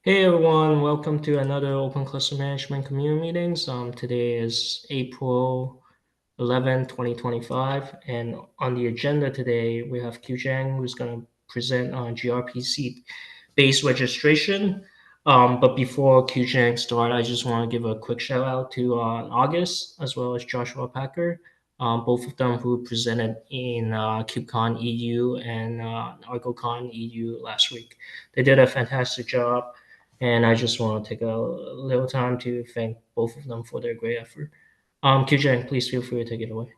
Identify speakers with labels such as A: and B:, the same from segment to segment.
A: Hey everyone, welcome to another Open Cluster Management Community Meetings. Today is April 11, 2025, and on the agenda today we have Q Zhang who's going to present on gRPC base registration. But before Q Zhang start, I just want to give a quick shout out to August as well as Joshua Packer, both of them who presented in KubeCon EU and ArgoCon EU last week. They did a fantastic job. And I just want to take a little time to thank both of them for their great effort. Kijan, please feel free to take it away.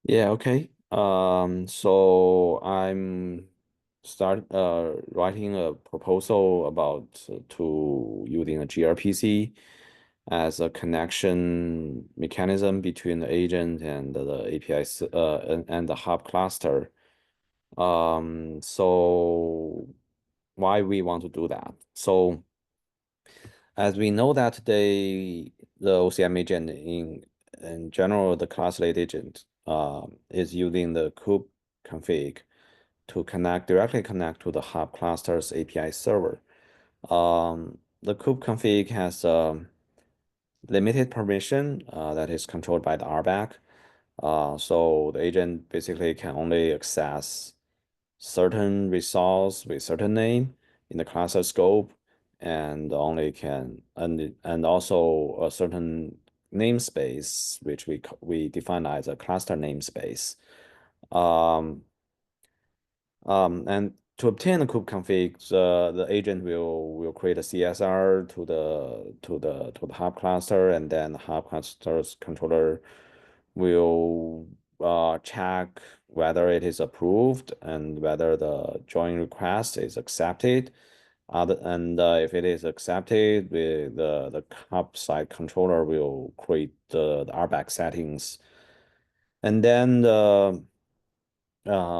B: Yeah, okay. So I'm writing a proposal about to using a gRPC as a connection mechanism between the agent and the API and the hub cluster. So why we want to do that? So as we know that today, the OCM agent in general, the class-late agent is using the kube config to directly connect to the hub cluster's API server. The kube config has limited permission that is controlled by the RBAC. So the agent basically can only access certain resource with certain name in the cluster scope and only can and also a certain namespace which we define as a cluster namespace. Um, and to obtain the kube config, the agent will create a CSR to the hub cluster, and then the hub cluster's controller will check whether it is approved and whether the join request is accepted. If it is accepted, the hub side controller will create the RBAC settings, and then the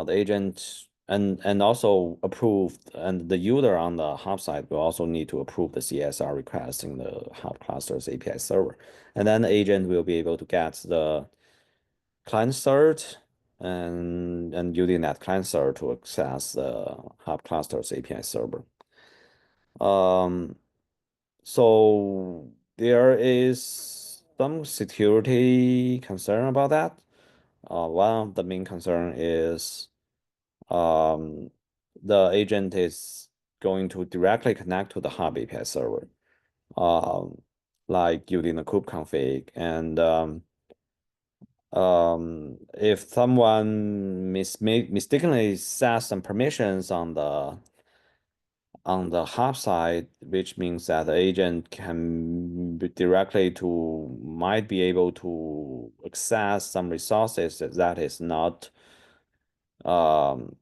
B: agent and also approved, and the user on the hub side will also need to approve the CSR request in the hub cluster's API server. And then the agent will be able to get the client cert and using that client cert to access the hub cluster's API server. Um, so there is some security concern about that. One of the main concern is um, the agent is going to directly connect to the hub API server, um, like using the kube config. And if someone mistakenly sets some permissions on the hub side, which means that the agent can directly to might be able to access some resources that is not um,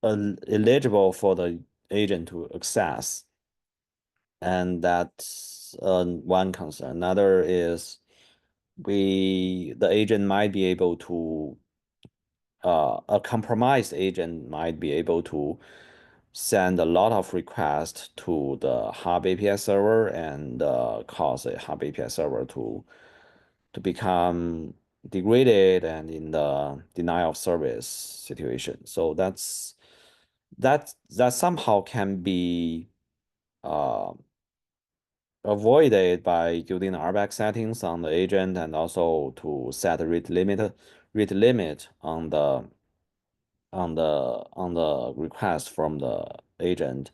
B: eligible for the agent to access. And that's one concern. Another is the agent might be able to a compromised agent might be able to send a lot of requests to the hub API server and cause a hub API server to become degraded and in the denial of service situation. So that somehow can be uh, avoided by using the RBAC settings on the agent and also to set a rate limit on the request from the agent.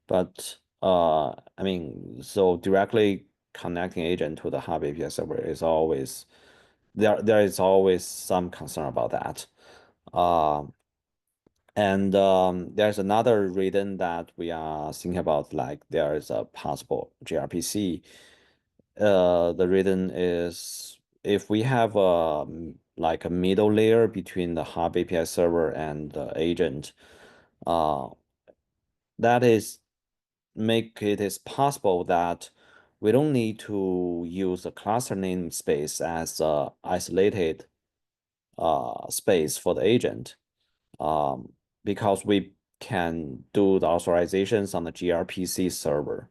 B: But I mean, so directly connecting agent to the hub API server is always there is always some concern about that. Uh, and there's another reason that we are thinking about, like there is a possible gRPC. The reason is if we have like a middle layer between the hub API server and the agent, uh, that is make it is possible that we don't need to use a cluster namespace as a isolated space for the agent, because we can do the authorizations on the gRPC server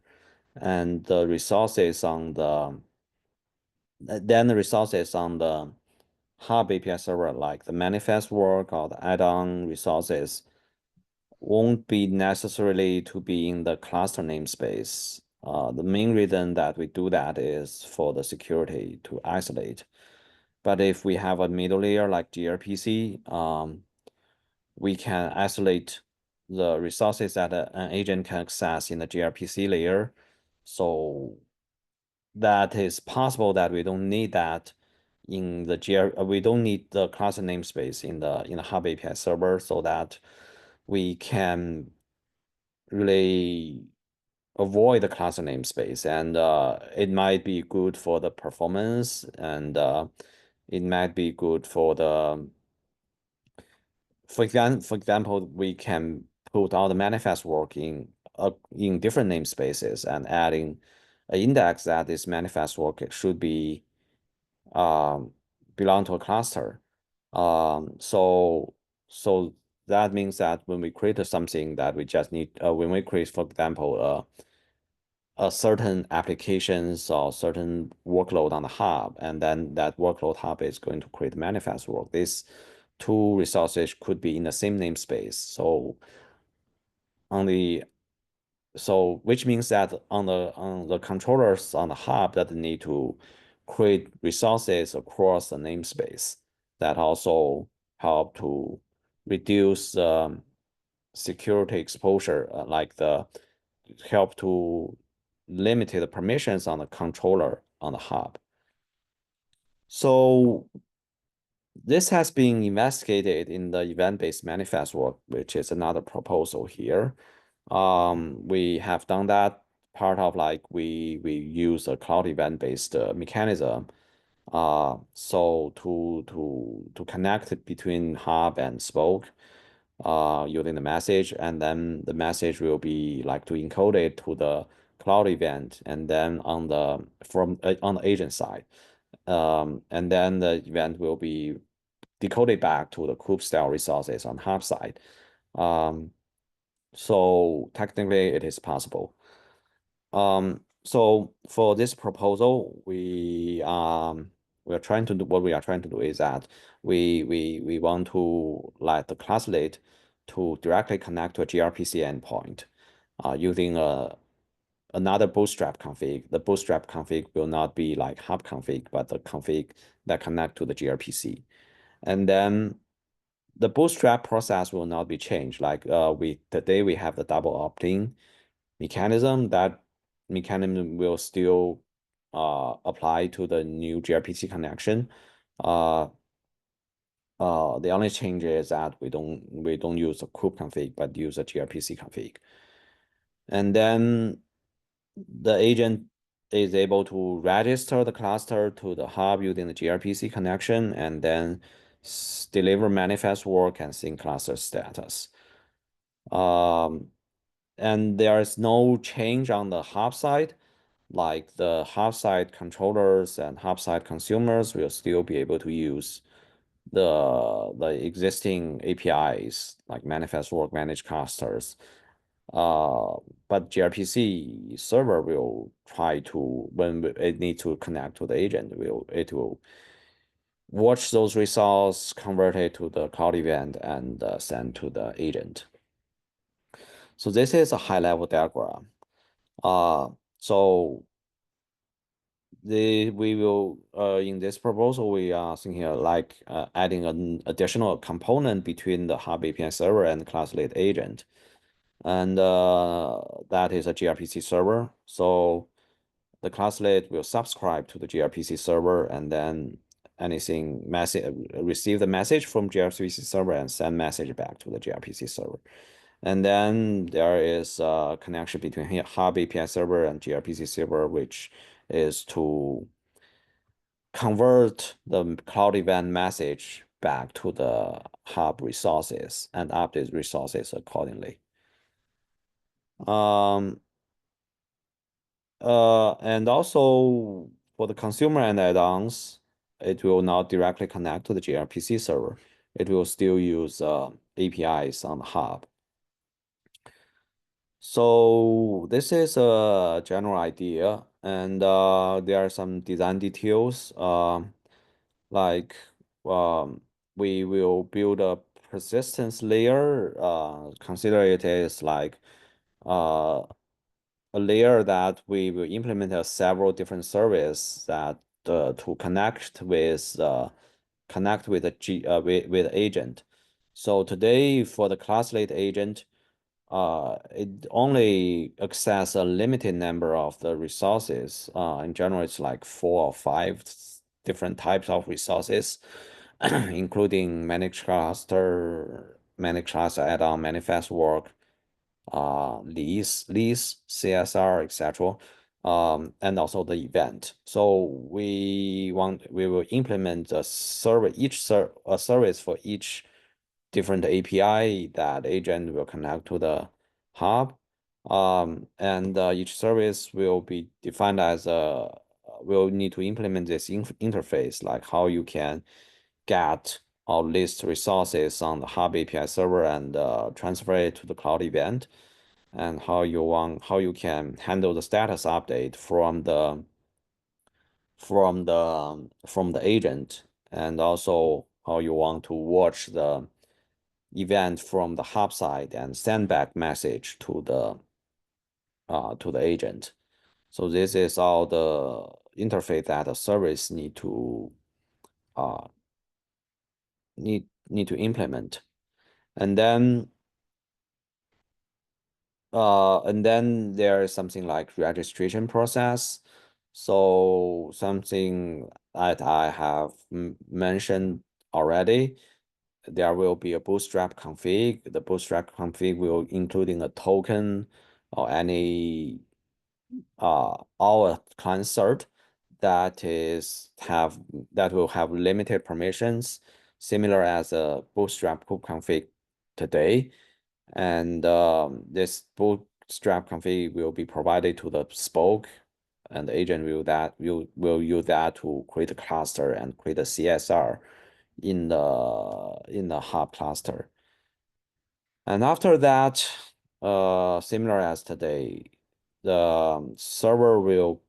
B: and the resources on the resources on the hub API server, like the manifest work or the add-on resources, won't be necessarily to be in the cluster namespace. The main reason that we do that is for the security to isolate. But if we have a middle layer like gRPC, we can isolate the resources that an agent can access in the gRPC layer. So that is possible that we don't need that in the we don't need the cluster namespace in the Hub API server, so that we can really avoid the cluster namespace. And it might be good for the performance, and it might be good for the for example, we can put all the manifest work in different namespaces and adding an index that this manifest work should be um, belong to a cluster. So that means that when we create something that we just need, when we create, for example, a certain applications or certain workload on the hub, and then that workload hub is going to create manifest work. These two resources could be in the same namespace. On the which means that on the controllers on the hub that need to create resources across the namespace that also help to reduce security exposure, like the help to limit the permissions on the controller on the hub. So this has been investigated in the event-based manifest work, which is another proposal here. We have done that part of like we use a cloud event-based mechanism. So to connect it between hub and spoke, using the message, and then the message will be like to encode it to the cloud event, and then on the on the agent side, and then the event will be decoded back to the kube style resources on hub side. Um, so technically it is possible. So for this proposal, we are trying to do what we are trying to do is that we want to let the classlet to directly connect to a gRPC endpoint using another bootstrap config. The bootstrap config will not be like hub config, but the config that connect to the gRPC. And then the bootstrap process will not be changed. Like today we have the double opt-in mechanism. That mechanism will still apply to the new gRPC connection. Uh, the only change is that we don't use a kube config, but use a gRPC config. And then the agent is able to register the cluster to the hub using the gRPC connection, and then deliver manifest work and sync cluster status. And there is no change on the hub side. Like the hub side controllers and hub side consumers will still be able to use the existing APIs like manifest work, manage clusters. But gRPC server will try to, when it needs to connect to the agent, it will watch those results, convert it to the cloud event, and send to the agent. So this is a high level diagram. So we will in this proposal we are thinking like adding an additional component between the Hub API server and the classlet agent, and that is a gRPC server. So the classlet will subscribe to the gRPC server, and then anything message receive the message from gRPC server and send message back to the gRPC server. And then there is a connection between Hub API server and gRPC server, which is to convert the cloud event message back to the Hub resources and update resources accordingly. Um, and also for the consumer and add-ons, it will not directly connect to the gRPC server. It will still use APIs on the hub. So this is a general idea, and there are some design details. Like um, we will build a persistence layer, consider it as like uh, a layer that we will implement several different services that to connect with the with agent. So today for the classlet agent, it only access a limited number of the resources. In general, it's like 4 or 5 different types of resources, including managed cluster add-on, manifest work, lease, CSR, etc. And also the event. So we will implement a service for each different API that agent will connect to the hub. And each service will be defined as will need to implement this interface, like how you can get or list resources on the hub API server and transfer it to the cloud event, and how you can handle the status update from the agent, and also how you want to watch the event from the hub side and send back message to the agent. So this is all the interface that the service uh, need to implement. And then there is something like registration process. So something that I have mentioned already, there will be a bootstrap config. The bootstrap config will including a token or any our client cert that will have limited permissions, similar as a bootstrap config today. And this bootstrap config will be provided to the spoke, and the agent will use that to create a cluster and create a CSR in the hub cluster. And after that, similar as today, the server will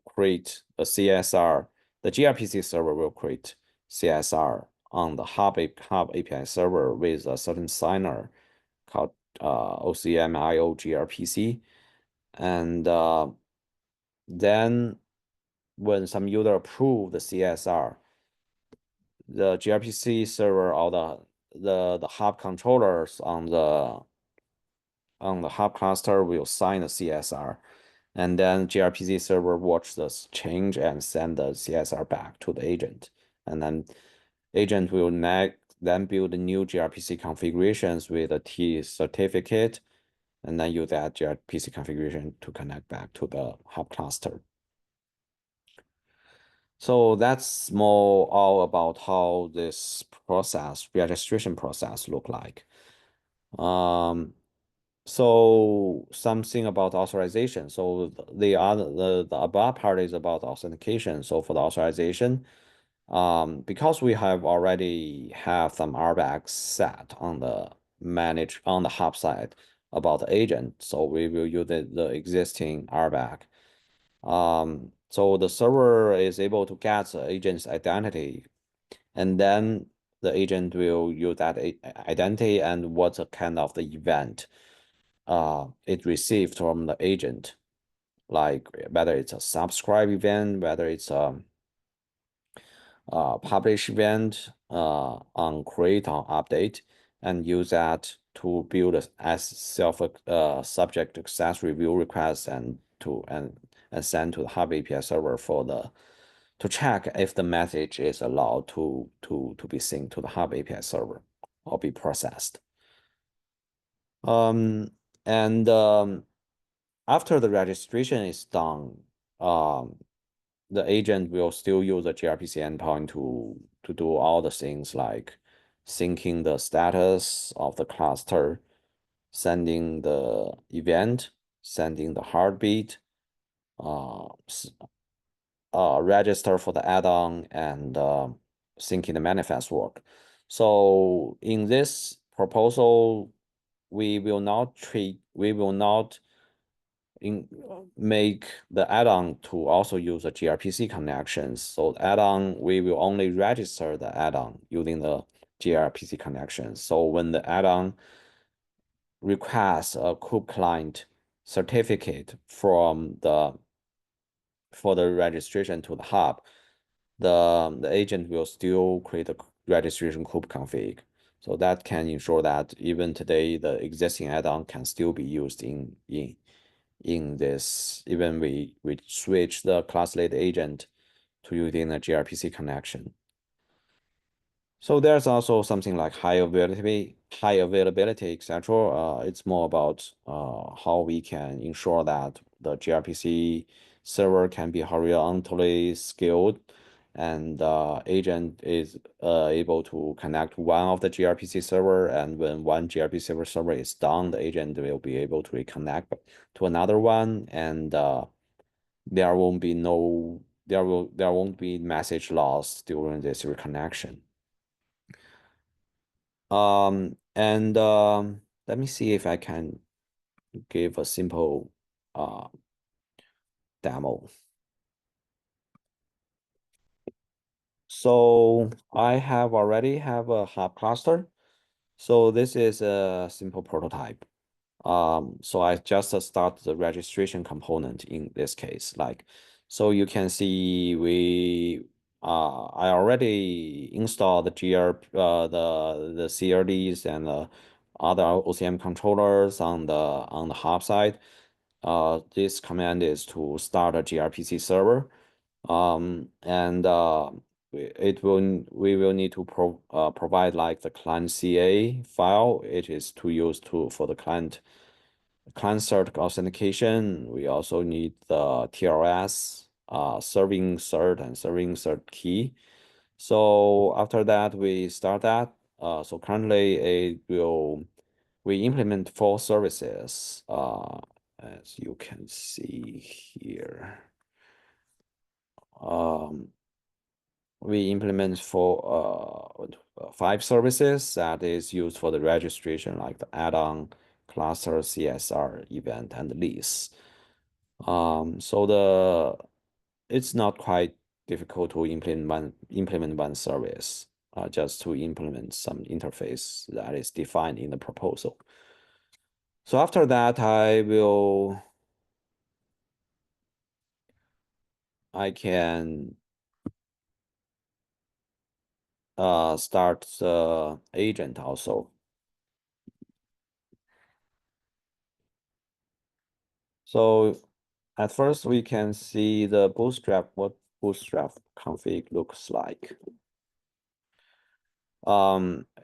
B: create a CSR. The gRPC server will create CSR on the hub API server with a certain signer called OCMIO gRPC. And then when some user approve the CSR, the gRPC server or the hub controllers on the hub cluster will sign the CSR, and then gRPC server watch this change and send the CSR back to the agent, and then agent will then build new gRPC configurations with a T certificate, and then use that gRPC configuration to connect back to the hub cluster. So that's more all about how this registration process look like. So something about authorization. So the above part is about authentication. So for the authorization, because we have already have some RBAC set on the hub side about the agent, so we will use the existing RBAC. So the server is able to get the agent's identity, and then the agent will use that identity and what kind of the event it received from the agent, like whether it's a subscribe event, whether it's a publish event on create on update, and use that to build as self subject access review requests and send to the hub API server to check if the message is allowed to be synced to the hub API server or be processed. And after the registration is done, the agent will still use the gRPC endpoint to do all the things like syncing the status of the cluster, sending the event, sending the heartbeat, uh, register for the add-on, and syncing the manifest work. So in this proposal, we will not make the add-on to also use the gRPC connections. So add-on, we will only register the add-on using the gRPC connection. So when the add-on requests a kube client certificate from the for the registration to the hub, the agent will still create a registration kube config. So that can ensure that even today the existing add-on can still be used in this, even we switch the class-led agent to using a gRPC connection. So there's also something like high availability, etc. It's more about how we can ensure that the gRPC server can be horizontally scaled, and agent is able to connect one of the gRPC server, and when one gRPC server is done, the agent will be able to reconnect to another one, and there won't be message loss during this reconnection. And let me see if I can give a simple demo. So I already have a hub cluster. So this is a simple prototype. So I just start the registration component in this case. So you can see I already installed the the CRDs and other OCM controllers on the hub side. This command is to start a gRPC server. And we will need to provide like the client CA file. It is to use for the client cert authentication. We also need the TLS, serving cert and serving cert key. So after that, we start that. So currently we implement 4 services, as you can see here. We implement 5 services that is used for the registration, like the add-on, cluster, CSR, event, and lease. So it's not quite difficult to implement one service, just to implement some interface that is defined in the proposal. So after that, I can start the agent also. So at first we can see the what Bootstrap config looks like.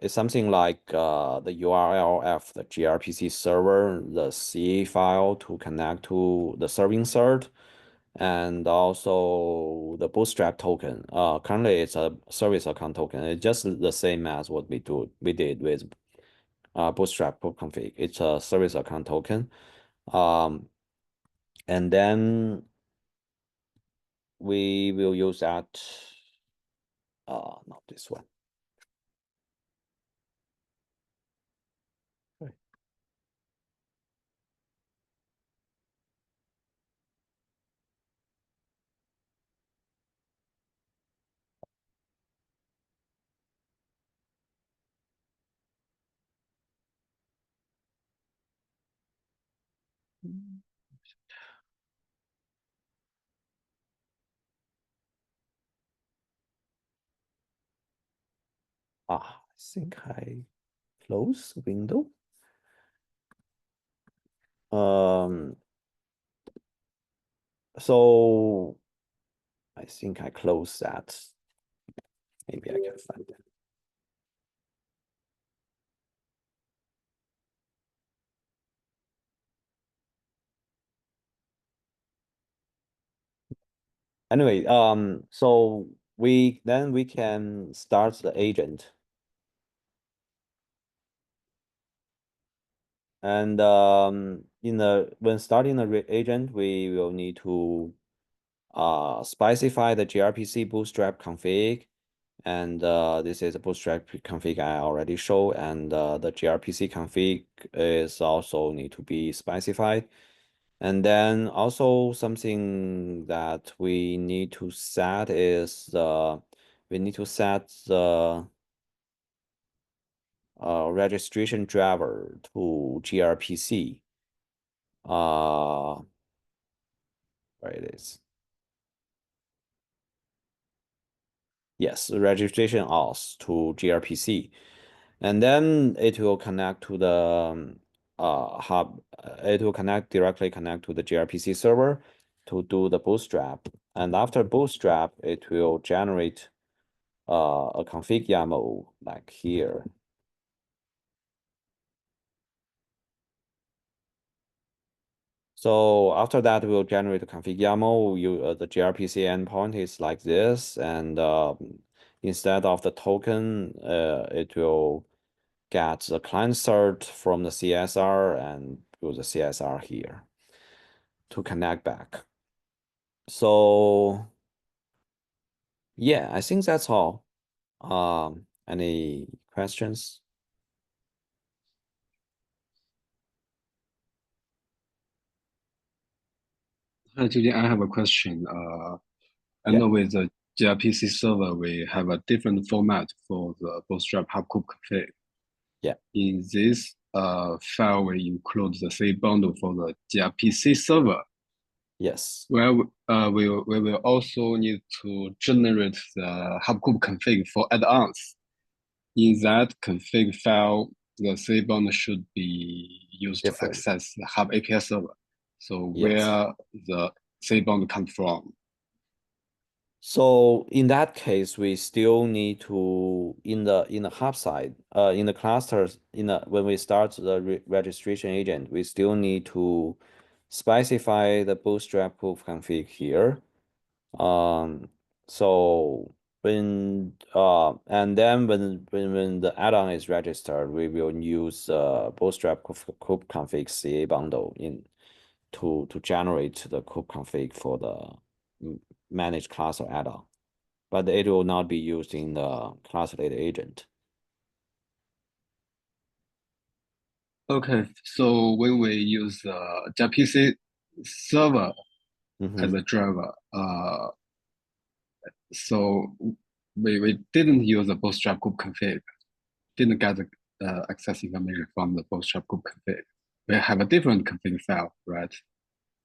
B: It's something like the URL of the gRPC server, the C file to connect to the serving cert, and also the Bootstrap token. Currently it's a service account token. It's just the same as what we did with Bootstrap config. It's a service account token. And then we will use that. Not this one. Right. I think I close window. So I think I close that. Maybe I can find it. Anyway, so we can start the agent. And when starting the agent, we will need to specify the gRPC bootstrap config. And this is a bootstrap config I already showed, and the gRPC config is also need to be specified. And then also something that we need to set is we need to set registration driver to gRPC. Where it is. Yes, registration auth to gRPC. And then it will connect to the hub. It will directly connect to the gRPC server to do the bootstrap. And after bootstrap, it will generate a config YAML like here. So after that, we'll generate a config YAML. The gRPC endpoint is like this, and instead of the token, it will get the client cert from the CSR and use the CSR here to connect back. So yeah, I think that's all. Any questions?
C: Hi, Judy, I have a question. I
B: Yeah,
C: know with the gRPC server, we have a different format for the Bootstrap hubcube config.
B: yeah,
C: In this file, we include the C bundle for the gRPC server,
B: yes,
C: where we will also need to generate the hubcube config for add-ons. In that config file, the C bundle should be used to
B: different.
C: access the Hub API server. So
B: Yes.
C: where the C bundle comes from?
B: So in that case, we still need to in the hub side, in the clusters, when we start the registration agent, we still need to specify the bootstrap proof config here. Um, so and then when the add-on is registered, we will use bootstrap kube config CA bundle to generate the kube config for the managed cluster add-on, but it will not be used in the class-related agent.
C: Okay, so when we use gRPC server as
B: Mm-hmm.
C: a driver, so we didn't use the bootstrap group config, didn't get the access information from the bootstrap group config. We have a different config file, right?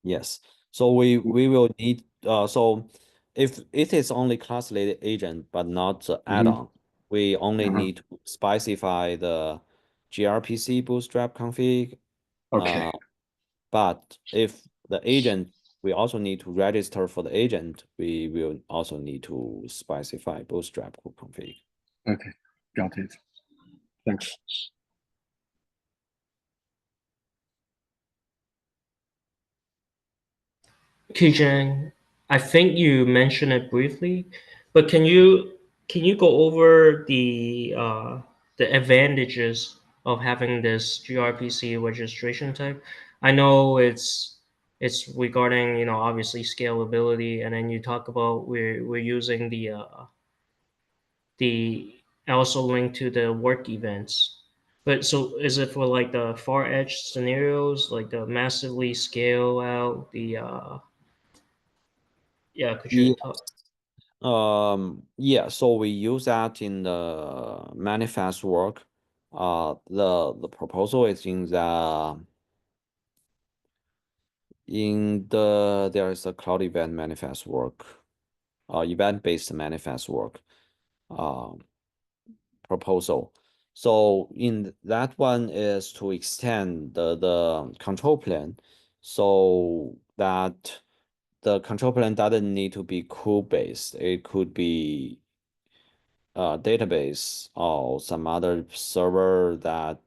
B: Yes. So we will need so if it is only class-related agent but not the
C: Mm-hmm.
B: add-on, we only
C: Uh-huh.
B: need to specify the gRPC bootstrap config.
C: Okay,
B: Uh, but if the agent, we also need to register for the agent, we will also need to specify bootstrap config.
C: okay, got it. Thanks.
A: Kijang, I think you mentioned it briefly, but can you go over the advantages of having this gRPC registration type? I know it's regarding, obviously scalability, and then you talk about we're using the also linked to the work events. But so is it for like the far edge scenarios, like the massively scale out the yeah, could you
B: Yeah.
A: talk?
B: Yeah, so we use that in the manifest work. The proposal is there is a cloud event manifest work, event-based manifest work, uh, proposal. So in that one is to extend the control plane so that the control plane doesn't need to be kube based. It could be database or some other server that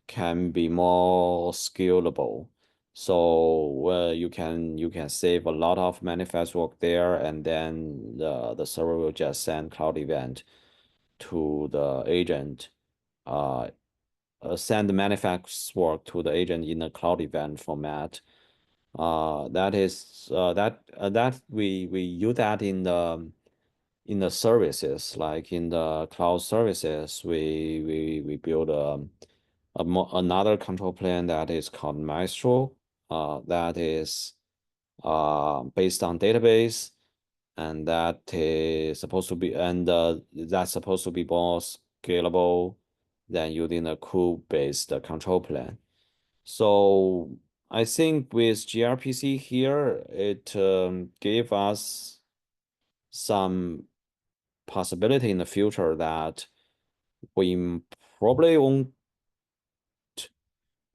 B: can be more scalable. So you can save a lot of manifest work there, and then the server will just send cloud event to the agent. Uh, Send the manifest work to the agent in a cloud event format. That we use that in the services, like in the cloud services, we build another control plane that is called Maestro, that is based on database, and that's supposed to be more scalable than using a kube-based control plane. So I think with gRPC here, it gave us some possibility in the future that we probably won't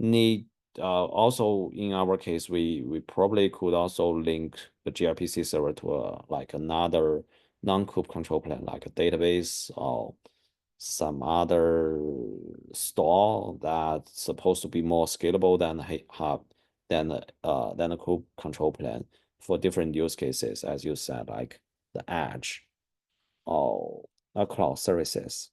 B: need also in our case we probably could also link the gRPC server to like another non-kube control plane like a database or some other store that's supposed to be more scalable than the hub than the kube control plane for different use cases, as you said, like the edge or cloud services.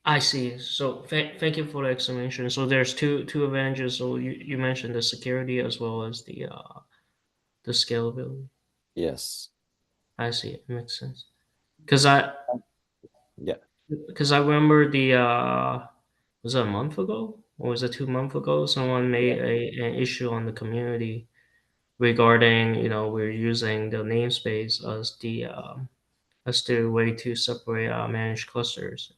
A: I see. So thank you for the explanation. So there's two advantages. So you mentioned the security as well as the scalability.
B: Yes.
A: I see. It makes sense. Because I
B: Yeah.
A: because I remember was it a month ago or was it 2 months ago? Someone made an issue on the community regarding we're using the namespace as the way to separate managed clusters.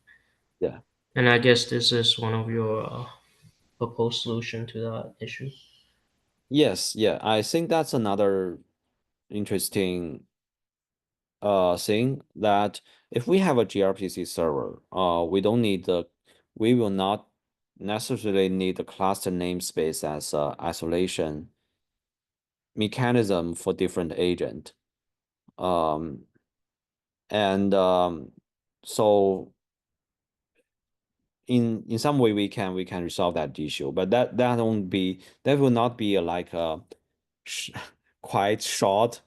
B: Yeah.
A: And I guess this is one of your proposed solution to that issue.
B: Yes, yeah. I think that's another interesting thing that if we have a gRPC server, we will not necessarily need the cluster namespace as a isolation mechanism for different agent. And so in some way we can resolve that issue, but that will not be like a quite short.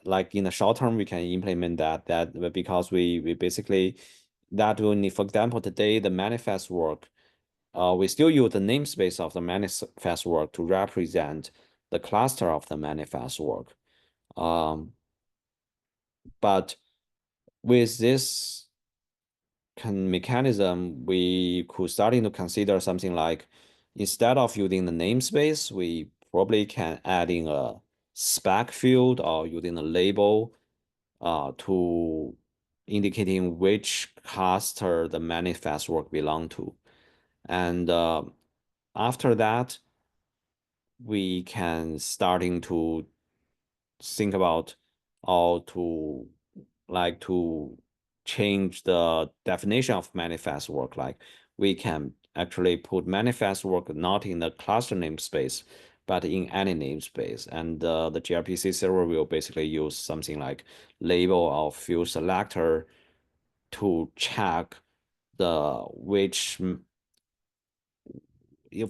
B: Like in the short term, we can implement that because we basically that will need, for example, today the manifest work, we still use the namespace of the manifest work to represent the cluster of the manifest work. But with this mechanism, we could starting to consider something like instead of using the namespace, we probably can add in a spec field or using a label to indicating which cluster the manifest work belong to. And after that, we can starting to think about how to change the definition of manifest work. Like we can actually put manifest work not in the cluster namespace, but in any namespace. And the gRPC server will basically use something like label or field selector to check the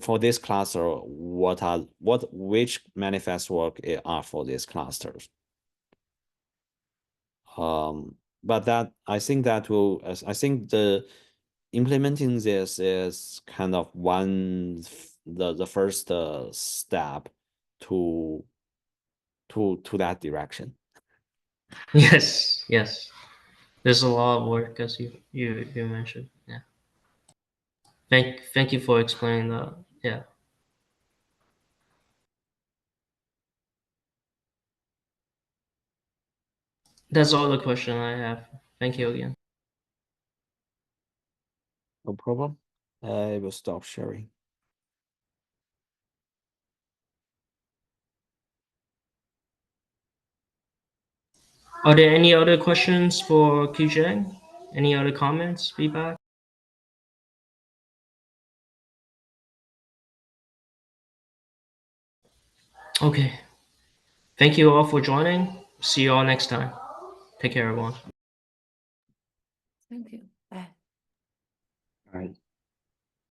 B: for this cluster which manifest work are for these clusters. But that I think the implementing this is kind of the first step to that direction.
A: Yes, yes. There's a lot of work as you mentioned. Yeah. Thank you for explaining that. Yeah. That's all the question I have. Thank you again.
B: No problem. I will stop sharing.
A: Are there any other questions for Qzheng? Any other comments, feedback? Okay. Thank you all for joining. See you all next time. Take care, everyone.
D: Thank you. Bye.
C: Right.